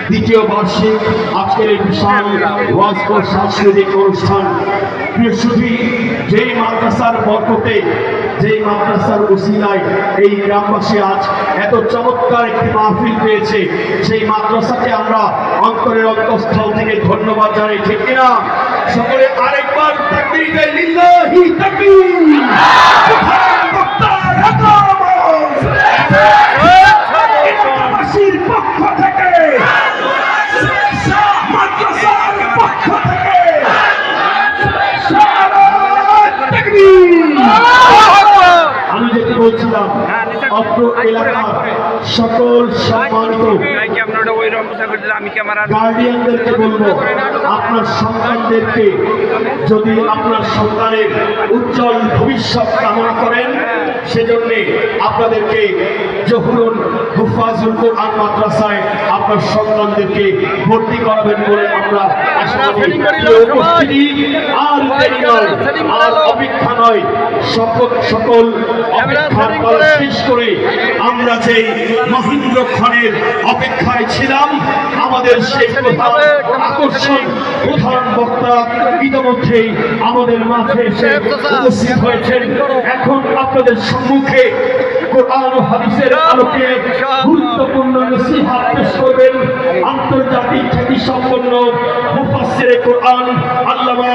দ্বিতীয় বার্ষিক আজকের এই বিশাল ওয়াজ ও সাংস্কৃতিক অনুষ্ঠান। প্রিয় সুধী, যেই মাদ্রাসার বরকতে, যেই মাদ্রাসার উসিলায় এই গ্রামবাসী আজ এত চমৎকার একটি মাহফিল পেয়েছে, সেই মাদ্রাসাকে আমরা অন্তরের অন্তঃস্থল থেকে ধন্যবাদ জানাই, ঠিক কিনা? সকলে আরেকবার তাকবীর দেই, লিল্লাহি তাকবীর। গ্রামবাসীর পক্ষ থেকে, মাদ্রাসার পক্ষ থেকে আমি যেটি বলছিলাম, অত্র এলাকার সকল সম্মানিত গার্ডিয়ানদেরকে বলবো, আপনার সন্তানদেরকে যদি আপনার সন্তানের উজ্জ্বল ভবিষ্যৎ কামনা করেন, সেজন্য আপনাদেরকে জহুরুল হুফাজুল কোরআন মাদ্রাসায় আপনার সন্তানদেরকে ভর্তি করাবেন বলে আমরা আশাবাদী। আর অপেক্ষা নয়, সকল অপেক্ষা শেষ করে আমরা যে মহেন্দ্রক্ষণের অপেক্ষায় ছিলাম, আমাদের সেই প্রধান আকর্ষণ, প্রধান বক্তা ইতিমধ্যেই আমাদের মাঝে এসে উপস্থিত হয়েছেন। এখন আপনাদের সম্মুখে কোরআন ও হাদিসের আলোকে গুরুত্বপূর্ণ নসিহত পেশ করবেন আন্তর্জাতিক খ্যাতিসম্পন্ন মুফাসসিরে কোরআন আল্লামা